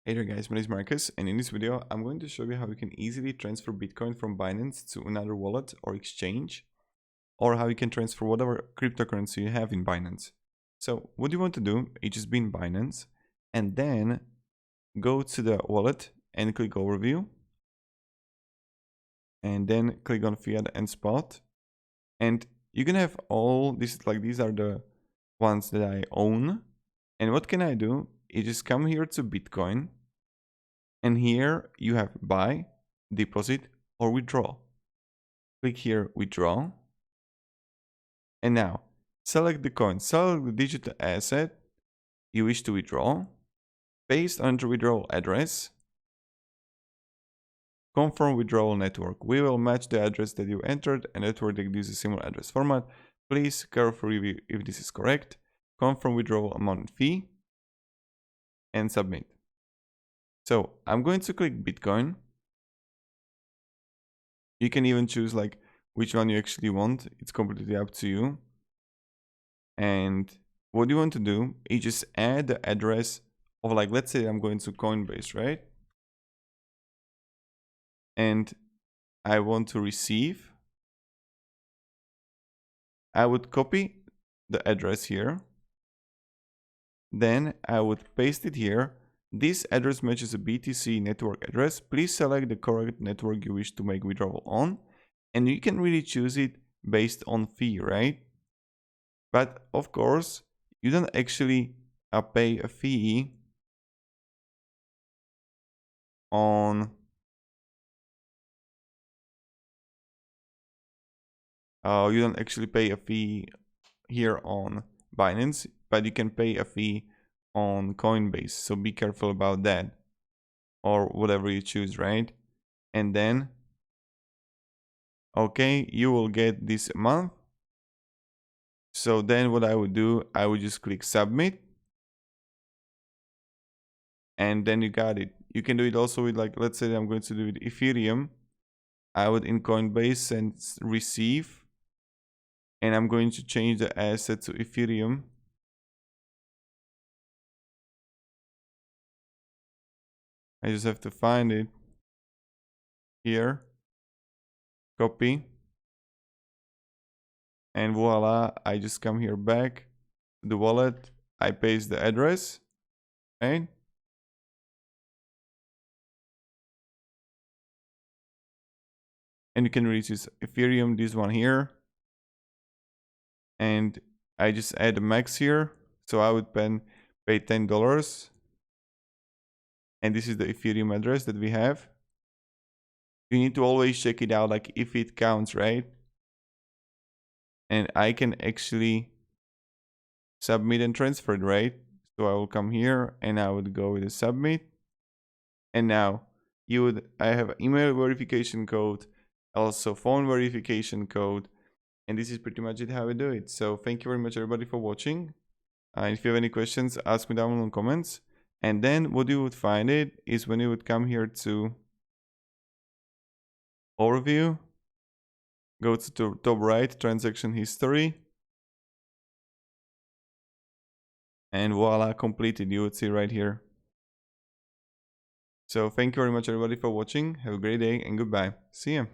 Hey there guys, my name is Marcus, and in this video I'm going to show you how you can easily transfer Bitcoin from Binance to another wallet or exchange, or how you can transfer whatever cryptocurrency you have in Binance. So what you want to do is just be in Binance and then go to the wallet and click overview and then click on fiat and spot, and you can have all this, like these are the ones that I own. And what can I do? You just come here to Bitcoin. And here you have buy, deposit, or withdraw. Click here, withdraw. And now select the coin, select the digital asset you wish to withdraw, paste on the withdrawal address, confirm withdrawal network. We will match the address that you entered and network that uses similar address format. Please carefully review if this is correct. Confirm withdrawal amount and fee and submit. So I'm going to click Bitcoin. You can even choose like which one you actually want. It's completely up to you. And what you want to do is just add the address of, like, let's say I'm going to Coinbase, right? And I want to receive. I would copy the address here. Then I would paste it here. This address matches a BTC network address. Please select the correct network you wish to make withdrawal on. And you can really choose it based on fee, right? But of course, you don't actually pay a fee on you don't actually pay a fee here on Binance, but you can pay a fee on Coinbase. So be careful about that, or whatever you choose, right? And then, okay, you will get this month. So then what I would do, I would just click submit. And then you got it. You can do it also with, like, let's say I'm going to do it Ethereum. I would in Coinbase and receive. And I'm going to change the asset to Ethereum. I just have to find it here, copy, and voila, I just come here back to the wallet, I paste the address, right? And you can really choose Ethereum, this one here, and I just add a max here, so I would pay $10, and this is the Ethereum address that we have. You need to always check it out, like if it counts, right? And I can actually submit and transfer it, right? So I will come here and I would go with the submit. And now I have email verification code, also phone verification code. And this is pretty much it how we do it. So thank you very much everybody for watching. If you have any questions, ask me down in the comments. And then what you would find it is when you would come here to overview, go to the top right, transaction history, and voila, completed. You would see right here. So thank you very much everybody for watching. Have a great day and goodbye. See ya.